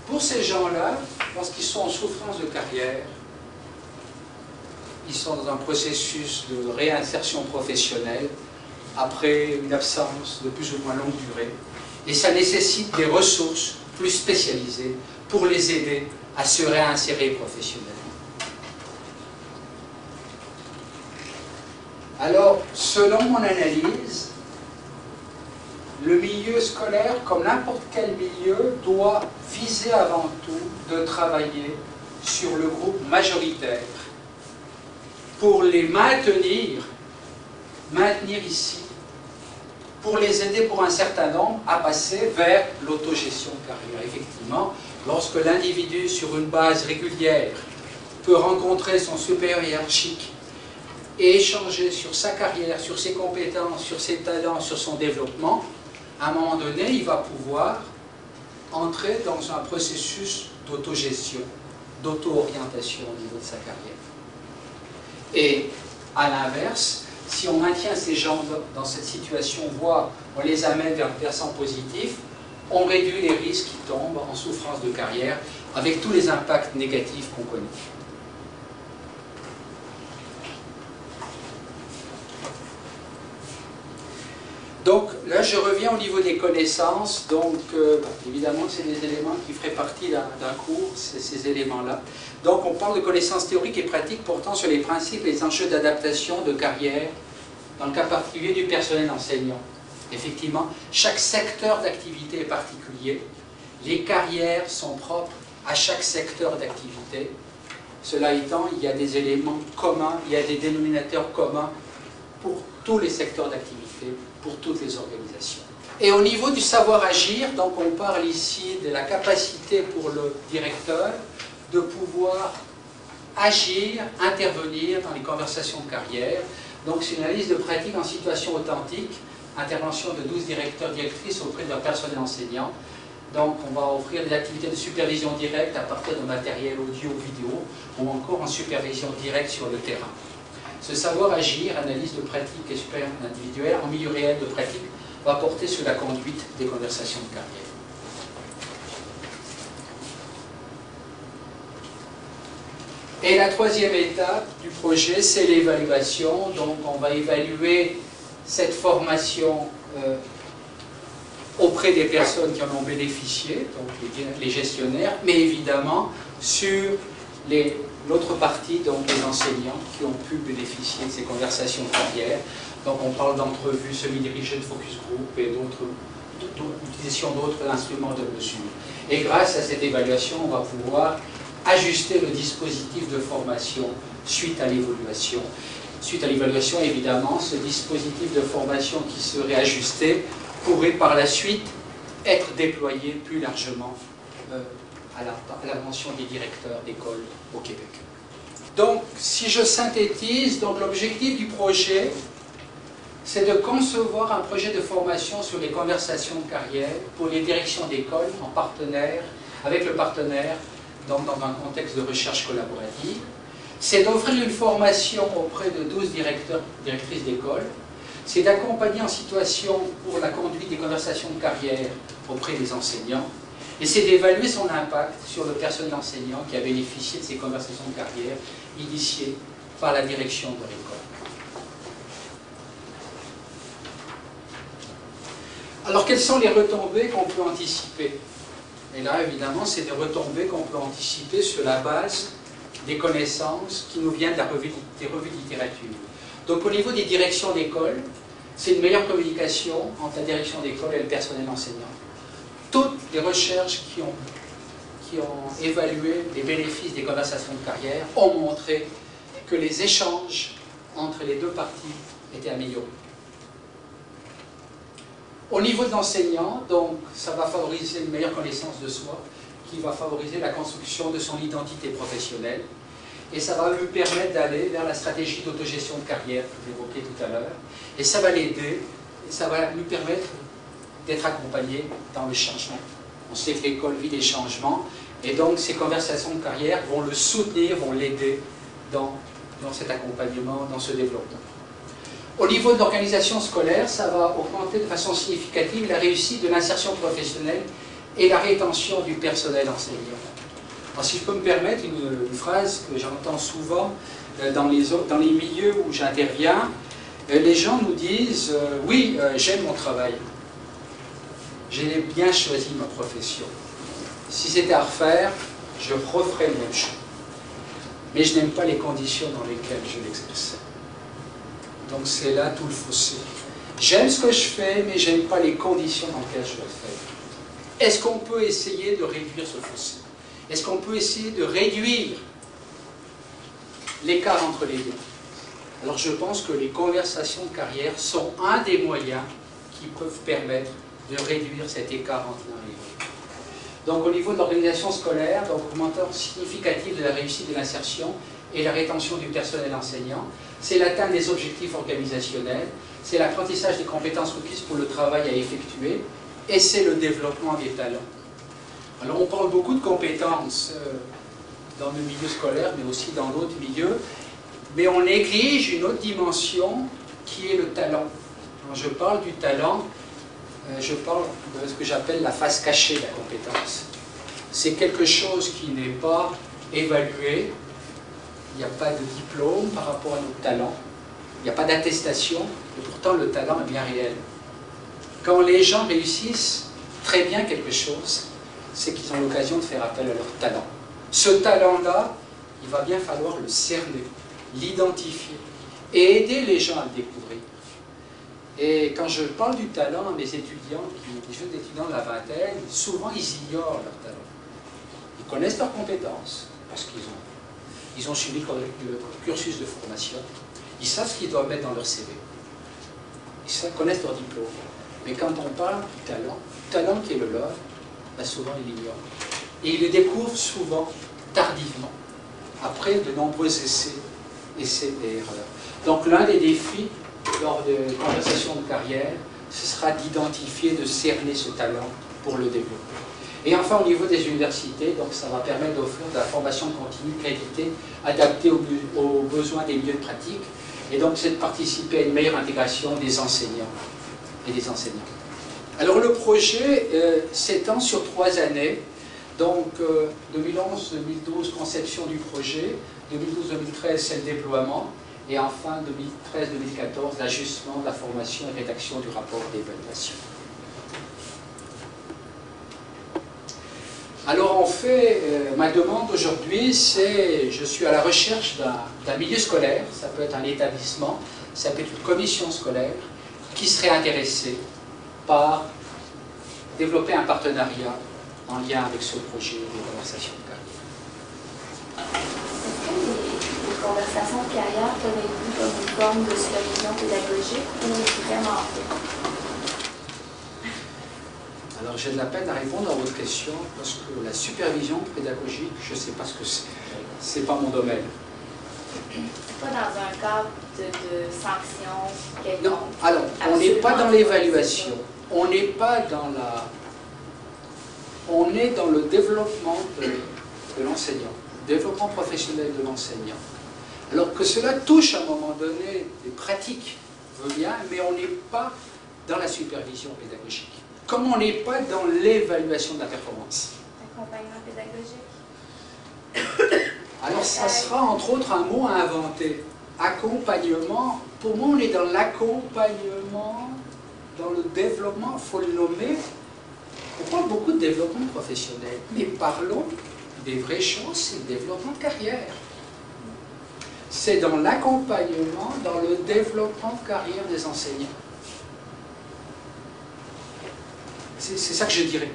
Pour ces gens-là, lorsqu'ils sont en souffrance de carrière, ils sont dans un processus de réinsertion professionnelle après une absence de plus ou moins longue durée. Et ça nécessite des ressources plus spécialisées pour les aider à se réinsérer professionnellement. Alors, selon mon analyse, le milieu scolaire, comme n'importe quel milieu, doit viser avant tout de travailler sur le groupe majoritaire pour les maintenir ici, pour les aider pour un certain nombre à passer vers l'autogestion de carrière. Effectivement, lorsque l'individu, sur une base régulière, peut rencontrer son supérieur hiérarchique et échanger sur sa carrière, sur ses compétences, sur ses talents, sur son développement, à un moment donné, il va pouvoir entrer dans un processus d'autogestion, d'auto-orientation au niveau de sa carrière. Et à l'inverse, si on maintient ces gens dans cette situation, voire on les amène vers le versant positif, on réduit les risques qui tombent en souffrance de carrière avec tous les impacts négatifs qu'on connaît. Donc là, je reviens au niveau des connaissances. Donc, évidemment, c'est des éléments qui feraient partie d'un cours, ces éléments-là. Donc, on parle de connaissances théoriques et pratiques portant sur les principes et les enjeux d'adaptation de carrière, dans le cas particulier du personnel enseignant. Effectivement, chaque secteur d'activité est particulier. Les carrières sont propres à chaque secteur d'activité. Cela étant, il y a des éléments communs, il y a des dénominateurs communs pour tous les secteurs d'activité, pour toutes les organisations. Et au niveau du savoir agir, donc on parle ici de la capacité pour le directeur de pouvoir agir, intervenir dans les conversations de carrière. Donc c'est une analyse de pratique en situation authentique, intervention de 12 directeurs, directrices auprès de leur personnel enseignant. Donc on va offrir des activités de supervision directe à partir de matériel audio, vidéo, ou encore en supervision directe sur le terrain. Ce savoir-agir, analyse de pratique et expérience individuelle en milieu réel de pratique, va porter sur la conduite des conversations de carrière. Et la troisième étape du projet, c'est l'évaluation. Donc on va évaluer cette formation auprès des personnes qui en ont bénéficié, donc les gestionnaires, mais évidemment sur l'autre partie, donc les enseignants qui ont pu bénéficier de ces conversations de carrière. Donc on parle d'entrevues semi-dirigées, de focus group et d'utilisation d'autres instruments de mesure. Et grâce à cette évaluation, on va pouvoir ajuster le dispositif de formation suite à l'évaluation. Suite à l'évaluation, évidemment, ce dispositif de formation qui serait ajusté pourrait par la suite être déployé plus largement à l'attention des directeurs d'école au Québec. Donc, si je synthétise, l'objectif du projet, c'est de concevoir un projet de formation sur les conversations de carrière pour les directions d'école en partenaire, avec le partenaire, donc dans un contexte de recherche collaborative. C'est d'offrir une formation auprès de 12 directeurs, directrices d'école. C'est d'accompagner en situation pour la conduite des conversations de carrière auprès des enseignants. Et c'est d'évaluer son impact sur le personnel enseignant qui a bénéficié de ces conversations de carrière initiées par la direction de l'école. Alors, quelles sont les retombées qu'on peut anticiper? Et là, évidemment, c'est des retombées qu'on peut anticiper sur la base des connaissances qui nous viennent des revues de littérature. Donc, au niveau des directions d'école, c'est une meilleure communication entre la direction d'école et le personnel enseignant. Toutes les recherches qui ont évalué les bénéfices des conversations de carrière ont montré que les échanges entre les deux parties étaient améliorés. Au niveau de l'enseignant, donc, ça va favoriser une meilleure connaissance de soi, qui va favoriser la construction de son identité professionnelle, et ça va lui permettre d'aller vers la stratégie d'autogestion de carrière que j'évoquais tout à l'heure, et ça va l'aider, et ça va lui permettre d'être accompagné dans le changement. On sait que l'école vit des changements, et donc ces conversations de carrière vont le soutenir, vont l'aider dans cet accompagnement, dans ce développement. Au niveau de l'organisation scolaire, ça va augmenter de façon significative la réussite de l'insertion professionnelle et la rétention du personnel enseignant. Alors, si je peux me permettre une phrase que j'entends souvent dans les milieux où j'interviens, les gens nous disent « Oui, j'aime mon travail. J'ai bien choisi ma profession. Si c'était à refaire, je referais le même choix. Mais je n'aime pas les conditions dans lesquelles je l'exerçais. » Donc c'est là tout le fossé. J'aime ce que je fais, mais j'aime pas les conditions dans lesquelles je le fais. Est-ce qu'on peut essayer de réduire ce fossé? Est-ce qu'on peut essayer de réduire l'écart entre les deux? Alors je pense que les conversations de carrière sont un des moyens qui peuvent permettre de réduire cet écart entre l'un et l'autre. Donc au niveau de l'organisation scolaire, donc augmentation significative de la réussite de l'insertion et la rétention du personnel enseignant, c'est l'atteinte des objectifs organisationnels, c'est l'apprentissage des compétences requises pour le travail à effectuer, et c'est le développement des talents. Alors on parle beaucoup de compétences dans le milieu scolaire, mais aussi dans d'autres milieux, mais on néglige une autre dimension qui est le talent. Quand je parle du talent, je parle de ce que j'appelle la face cachée de la compétence. C'est quelque chose qui n'est pas évalué. Il n'y a pas de diplôme par rapport à notre talent, il n'y a pas d'attestation, et pourtant le talent est bien réel. Quand les gens réussissent très bien quelque chose, c'est qu'ils ont l'occasion de faire appel à leur talent. Ce talent-là, il va bien falloir le cerner, l'identifier, et aider les gens à le découvrir. Et quand je parle du talent à mes étudiants, les jeunes étudiants de la vingtaine, souvent ils ignorent leur talent. Ils connaissent leurs compétences, parce qu'ils ont suivi le cursus de formation. Ils savent ce qu'ils doivent mettre dans leur CV. Ils connaissent leur diplôme. Mais quand on parle du talent qui est le leur, ben souvent ils l'ignorent. Et ils le découvrent souvent tardivement, après de nombreux essais et erreurs. Donc l'un des défis lors de conversations de carrière, ce sera d'identifier, de cerner ce talent pour le développer. Et enfin, au niveau des universités, donc ça va permettre d'offrir de la formation continue, qualité, adaptée aux besoins des milieux de pratique, et donc c'est de participer à une meilleure intégration des enseignants et des enseignants. Alors le projet s'étend sur 3 années, donc 2011-2012, conception du projet, 2012-2013, c'est le déploiement. Et enfin, 2013-2014, l'ajustement de la formation et rédaction du rapport d'évaluation. Alors en fait, ma demande aujourd'hui, c'est, je suis à la recherche d'un milieu scolaire, ça peut être un établissement, ça peut être une commission scolaire, qui serait intéressée par développer un partenariat en lien avec ce projet de conversation de carrière. Est-ce que les conversations de carrière peuvent être vues comme une forme de supervision pédagogique ou vraiment pas? Alors j'ai de la peine à répondre à votre question parce que la supervision pédagogique, je ne sais pas ce que c'est. C'est pas mon domaine. Pas dans un cadre de sanction quelconque. Non, alors on n'est pas dans l'évaluation. On n'est pas dans la... On est dans le développement de l'enseignant, développement professionnel de l'enseignant. Alors que cela touche à un moment donné des pratiques, veut bien, mais on n'est pas dans la supervision pédagogique. Comme on n'est pas dans l'évaluation de la performance. Accompagnement pédagogique. Alors ça sera entre autres un mot à inventer. Accompagnement, pour moi on est dans l'accompagnement, dans le développement, il faut le nommer. On parle beaucoup de développement professionnel, mais parlons des vraies choses, c'est le développement de carrière. C'est dans l'accompagnement, dans le développement de carrière des enseignants. C'est ça que je dirais.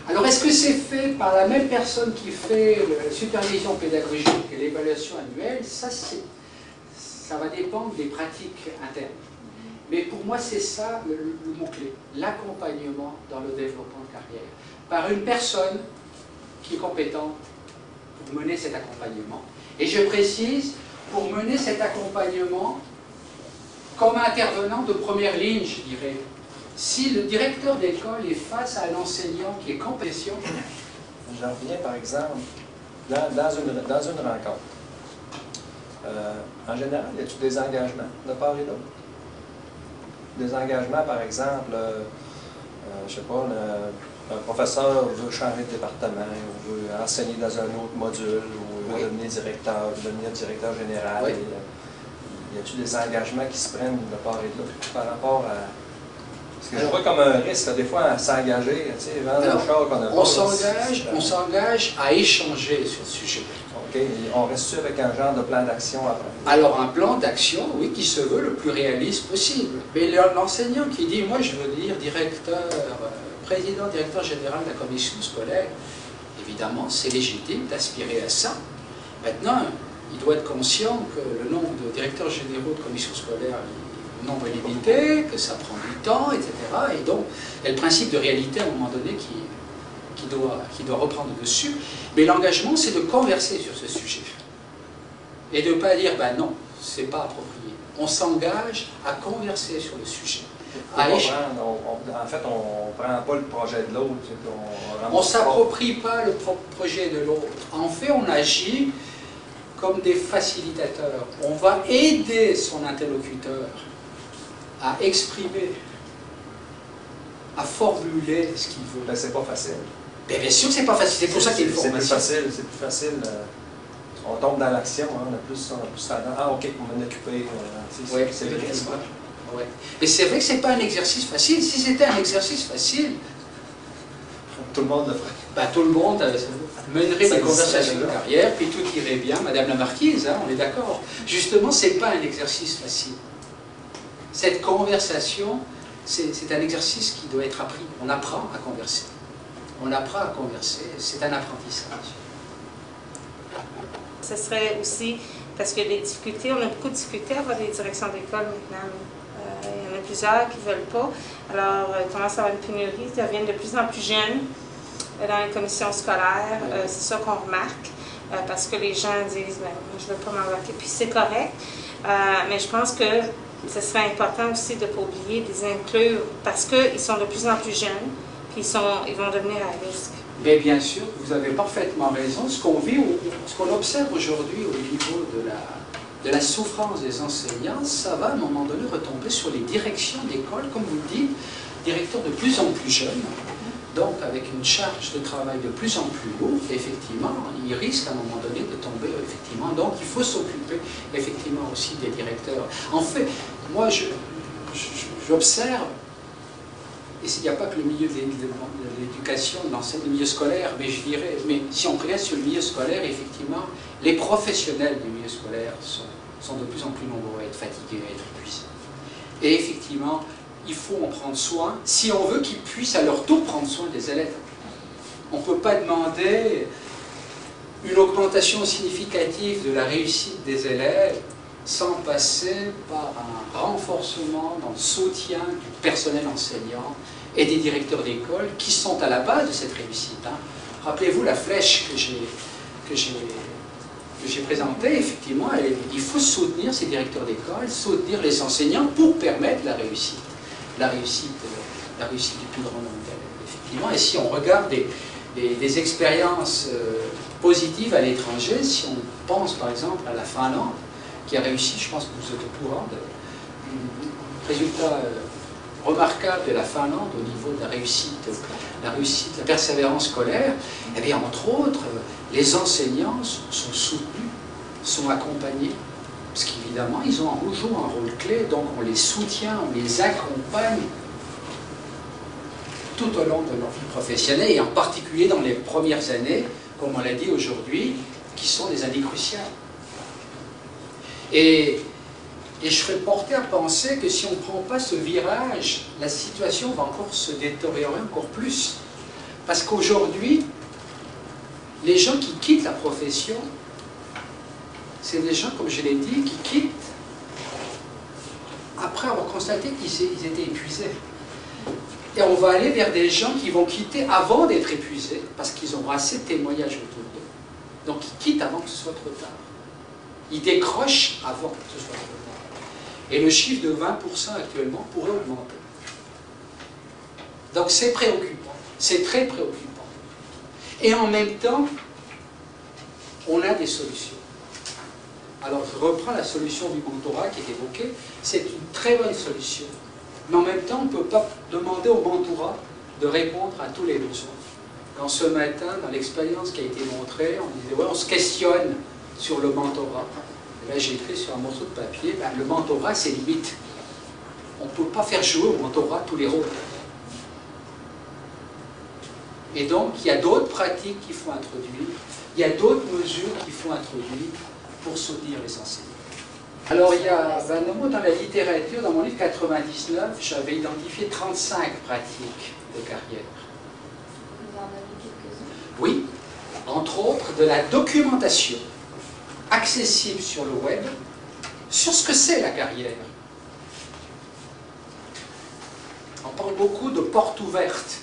Alors, est-ce que c'est fait par la même personne qui fait la supervision pédagogique et l'évaluation annuelle? Ça va dépendre des pratiques internes. Mais pour moi, c'est ça le mot-clé. L'accompagnement dans le développement de carrière. Par une personne qui est compétente pour mener cet accompagnement. Et je précise, pour mener cet accompagnement comme intervenant de première ligne, je dirais. Si le directeur d'école est face à un enseignant qui est compétent... J'en reviens par exemple dans une rencontre. En général, y a-t-il des engagements de part et d'autre? Des engagements, par exemple, je ne sais pas, un professeur veut changer de département, ou veut enseigner dans un autre module, ou veut devenir directeur général. Oui. Y a-t-il des engagements qui se prennent de part et d'autre par rapport à... Parce que je vois comme un risque, des fois, à s'engager, tu sais, vendre le char qu'on a pas. On s'engage à échanger sur ce sujet. OK. Et on reste avec un genre de plan d'action après? Alors, un plan d'action, oui, qui se veut le plus réaliste possible. Mais l'enseignant qui dit, moi, je veux dire président, directeur général de la commission scolaire, évidemment, c'est légitime d'aspirer à ça. Maintenant, il doit être conscient que le nombre de directeurs généraux de commission scolaire nombre limité, que ça prend du temps, etc. Et donc, il y a le principe de réalité à un moment donné qui doit reprendre dessus. Mais l'engagement, c'est de converser sur ce sujet. Et de ne pas dire, ben non, c'est pas approprié. On s'engage à converser sur le sujet. En fait, on ne prend pas le projet de l'autre. On ne s'approprie pas le projet de l'autre. En fait, on agit comme des facilitateurs. On va aider son interlocuteur à exprimer, à formuler ce qu'il veut. Ben, c'est pas facile. Ben, bien sûr que c'est pas facile, c'est pour ça qu'il faut. C'est plus facile. On tombe dans l'action, hein, on a plus tendance. Ah, ok, on va m'en occuper. Oui, c'est vrai. Ouais. Mais c'est vrai que c'est pas un exercice facile. Si c'était un exercice facile, tout le monde le ferait. Ben, tout le monde mènerait des conversations de carrière, puis tout irait bien. Madame la Marquise, hein, on est d'accord. Justement, c'est pas un exercice facile. Cette conversation, c'est un exercice qui doit être appris. On apprend à converser. On apprend à converser, c'est un apprentissage. Ce serait aussi, parce que les difficultés, on a beaucoup de difficultés à avoir des directions d'école maintenant. Il y en a plusieurs qui ne veulent pas. Alors, il commence à avoir une pénurie, ils deviennent de plus en plus jeunes dans les commissions scolaires. C'est ça qu'on remarque, parce que les gens disent, ben, je ne veux pas m'embarquer, puis c'est correct. Mais je pense que ce serait important aussi de ne pas oublier de les inclure parce qu'ils sont de plus en plus jeunes puis ils vont devenir à risque. Mais bien sûr, vous avez parfaitement raison. Ce qu'on vit, ce qu'on observe aujourd'hui au niveau de la souffrance des enseignants, ça va à un moment donné retomber sur les directions d'école, comme vous le dites, directeurs de plus en plus jeunes, donc avec une charge de travail de plus en plus lourde, effectivement, il risque à un moment donné de tomber, effectivement. Donc il faut s'occuper, effectivement, aussi des directeurs. En fait, moi, j'observe, et il n'y a pas que le milieu de l'éducation, le milieu scolaire, mais je dirais, mais si on regarde sur le milieu scolaire, effectivement, les professionnels du milieu scolaire sont de plus en plus nombreux à être fatigués, à être épuisés. Et effectivement, il faut en prendre soin, si on veut qu'ils puissent à leur tour prendre soin des élèves. On ne peut pas demander une augmentation significative de la réussite des élèves sans passer par un renforcement dans le soutien du personnel enseignant et des directeurs d'école qui sont à la base de cette réussite. Hein. Rappelez-vous la flèche que j'ai présentée, effectivement, il faut soutenir ces directeurs d'école, soutenir les enseignants pour permettre la réussite du plus grand nombre d'élèves, effectivement. Et si on regarde des expériences positives à l'étranger, si on pense par exemple à la Finlande, qui a réussi, je pense que vous êtes au courant, du résultat remarquable de la Finlande au niveau de la réussite, la persévérance scolaire, eh bien, entre autres, les enseignants sont soutenus, sont accompagnés, parce qu'évidemment, ils jouent un rôle clé, donc on les soutient, on les accompagne tout au long de leur vie professionnelle, et en particulier dans les premières années, comme on l'a dit aujourd'hui, qui sont des années cruciales. Et je serais porté à penser que si on ne prend pas ce virage, la situation va encore se détériorer encore plus. Parce qu'aujourd'hui, les gens qui quittent la profession, c'est des gens, comme je l'ai dit, qui quittent après avoir constaté qu'ils étaient épuisés. Et on va aller vers des gens qui vont quitter avant d'être épuisés, parce qu'ils ont assez de témoignages autour d'eux. Donc ils quittent avant que ce soit trop tard. Ils décrochent avant que ce soit trop tard. Et le chiffre de 20% actuellement pourrait augmenter. Donc c'est préoccupant. C'est très préoccupant. Et en même temps, on a des solutions. Alors je reprends la solution du mentorat qui est évoquée. C'est une très bonne solution. Mais en même temps, on ne peut pas demander au mentorat de répondre à tous les besoins. Quand ce matin, dans l'expérience qui a été montrée, on disait, ouais, on se questionne sur le mentorat. Et là, j'ai écrit sur un morceau de papier, ben, le mentorat, c'est limite. On ne peut pas faire jouer au mentorat tous les rôles. Et donc, il y a d'autres pratiques qu'il faut introduire, il y a d'autres mesures qu'il faut introduire pour soutenir les enseignants. Alors, il y a, dans la littérature, dans mon livre 99, j'avais identifié 35 pratiques de carrière. Vous en avez quelques-unes? Oui, entre autres de la documentation accessible sur le web sur ce que c'est la carrière. On parle beaucoup de portes ouvertes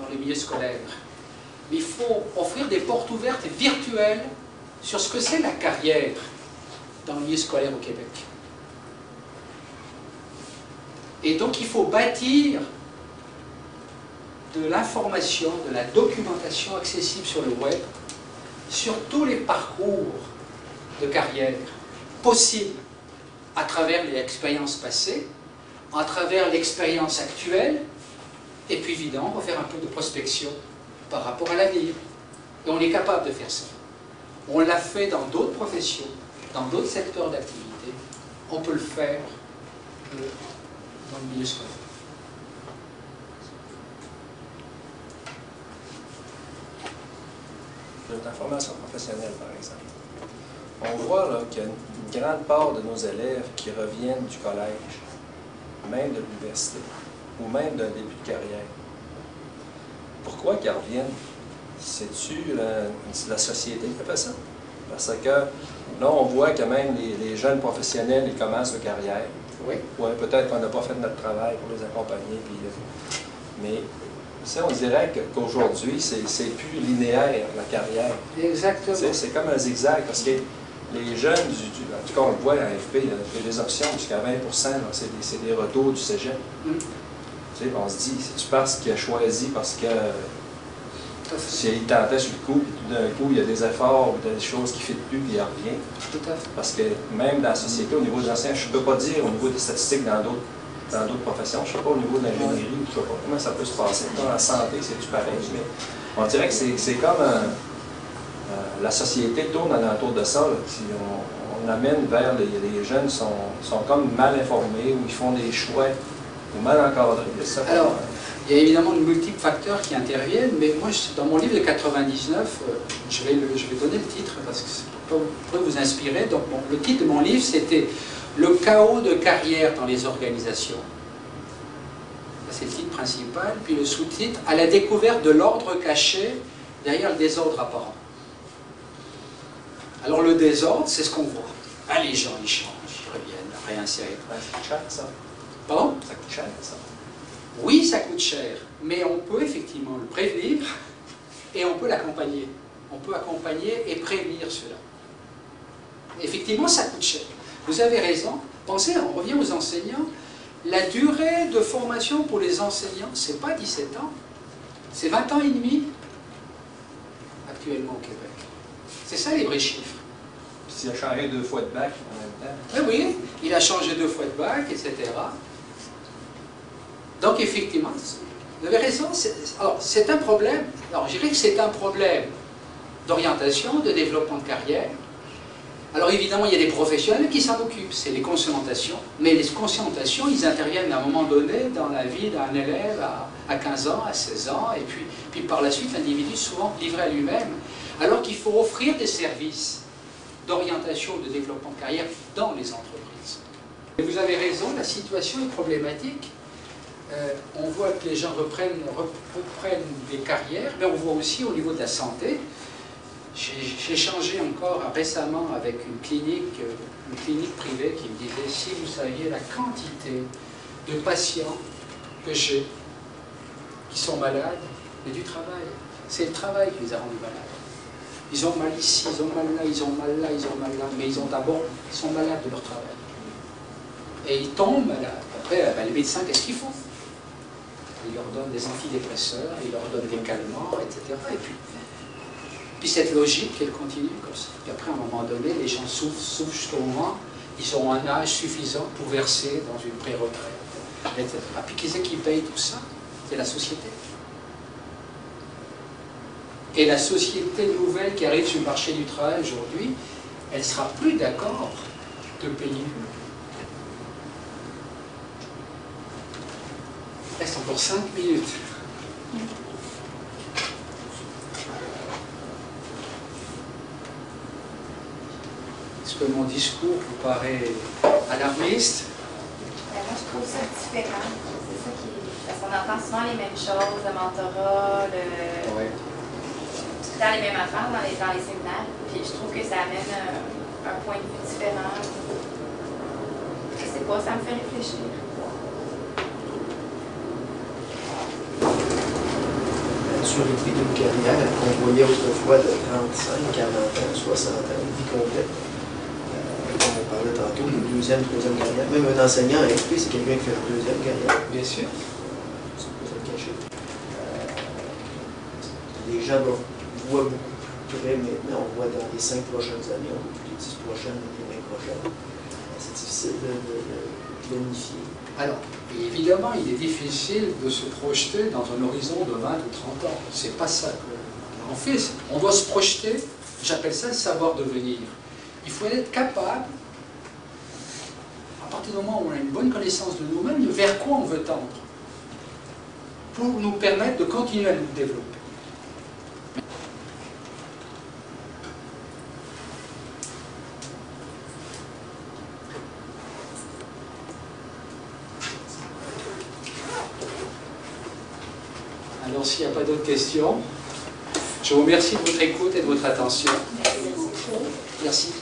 dans les milieux scolaires, mais il faut offrir des portes ouvertes virtuelles sur ce que c'est la carrière dans le milieu scolaire au Québec. Et donc il faut bâtir de l'information, de la documentation accessible sur le web sur tous les parcours de carrière possibles à travers les expériences passées, à travers l'expérience actuelle, et puis évidemment, on va faire un peu de prospection par rapport à l'avenir. Et on est capable de faire ça. On l'a fait dans d'autres professions, dans d'autres secteurs d'activité. On peut le faire dans le milieu scolaire. De la formation professionnelle, par exemple. On voit qu'il y a une grande part de nos élèves qui reviennent du collège, même de l'université, ou même d'un début de carrière. Pourquoi qu'ils reviennent? C'est-tu la société qui fait ça? Parce que là, on voit que même les jeunes professionnels, ils commencent leur carrière. Oui. Ouais, peut-être qu'on n'a pas fait notre travail pour les accompagner. Mais ça, on dirait qu'aujourd'hui, c'est plus linéaire, la carrière. Exactement. C'est comme un zigzag, parce que les jeunes, en tout cas, on le voit à l'AFP, il y a des options jusqu'à 20 c'est des retours du cégep. On se dit, c'est-tu parce qu'il a choisi, parce que s'il tentait sur le coup, puis tout d'un coup, il y a des efforts, ou des choses qui ne fitent plus, puis il revient. Tout à fait. Parce que même dans la société, au niveau des enseignants, je ne peux pas dire au niveau des statistiques dans d'autres dans d'autres professions. Je ne sais pas au niveau de l'ingénierie, je ne sais pas comment ça peut se passer. Dans la santé, c'est du pareil, mais on dirait que c'est comme la société tourne alentour de ça. Là. Si on amène vers les jeunes sont comme mal informés ou ils font des choix ou mal encadrés. Ça, alors, il y a évidemment de multiples facteurs qui interviennent, mais moi, dans mon livre de 99, je vais donner le titre parce que ça peut vous inspirer. Donc, bon, le titre de mon livre, c'était « Le chaos de carrière dans les organisations ». C'est le titre principal. Puis le sous-titre « À la découverte de l'ordre caché derrière le désordre apparent ». Alors, le désordre, c'est ce qu'on voit. Ah, les gens, ils changent, ils reviennent, réinsérés. ça coûte cher, ça. Pardon? Ça coûte cher, ça. Oui, ça coûte cher, mais on peut effectivement le prévenir et on peut l'accompagner. On peut accompagner et prévenir cela. Effectivement, ça coûte cher. Vous avez raison. Pensez, on revient aux enseignants. La durée de formation pour les enseignants, ce n'est pas 17 ans, c'est 20 ans et demi actuellement au Québec. C'est ça les vrais chiffres. S'il a changé 2 fois de bac en même temps. Oui, il a changé 2 fois de bac, etc. Donc effectivement, vous avez raison, c'est un problème. Alors je dirais que c'est un problème d'orientation, de développement de carrière. Alors évidemment, il y a des professionnels qui s'en occupent, c'est les conscientations. Mais les conscientations, ils interviennent à un moment donné dans la vie d'un élève à 15 ans, à 16 ans, et puis par la suite, l'individu est souvent livré à lui-même. Alors qu'il faut offrir des services d'orientation, de développement de carrière dans les entreprises. Et vous avez raison, la situation est problématique. On voit que les gens reprennent des carrières, mais on voit aussi au niveau de la santé. J'ai échangé encore récemment avec une clinique privée qui me disait, si vous saviez la quantité de patients que j'ai qui sont malades, et du travail. C'est le travail qui les a rendus malades. Ils ont mal ici, ils ont mal là, ils ont mal là, ils ont mal là, mais ils sont malades de leur travail. Et ils tombent malades. Après, les médecins, qu'est-ce qu'ils font? Ils leur donnent des antidépresseurs, ils leur donnent des calmants, etc. Et puis cette logique, elle continue comme ça. Puis après, à un moment donné, les gens souffrent jusqu'au moment, ils ont un âge suffisant pour verser dans une pré-retraite, etc. Puis qui c'est qui paye tout ça? C'est la société. Et la société nouvelle qui arrive sur le marché du travail aujourd'hui, elle ne sera plus d'accord de payer. Il reste encore 5 minutes. Est-ce que mon discours vous paraît alarmiste? Moi, je trouve ça différent. C'est ça qui... Parce qu'on entend souvent les mêmes choses, le mentorat, dans les mêmes affaires, dans les séminaires. Puis je trouve que ça amène un point de vue différent. Je sais pas, ça me fait réfléchir. Sur les prix d'une carrière qu'on voyait autrefois de 35, 40 ans, 60 ans, une vie complète. Comme on parlait tantôt, une deuxième, troisième carrière. Même un enseignant SP, c'est quelqu'un qui fait une deuxième carrière. Bien sûr. C'est pas ça le cacher. Les gens voient beaucoup plus près maintenant. On voit dans les 5 prochaines années, on voit plus les 10 prochaines, les 20 prochaines. C'est difficile de planifier. Alors, évidemment, il est difficile de se projeter dans un horizon de 20 ou 30 ans. C'est pas ça qu'on fait. On doit se projeter, j'appelle ça le savoir devenir. Il faut être capable, à partir du moment où on a une bonne connaissance de nous-mêmes, vers quoi on veut tendre, pour nous permettre de continuer à nous développer. Alors, s'il n'y a pas d'autres questions, je vous remercie de votre écoute et de votre attention. Merci beaucoup. Merci.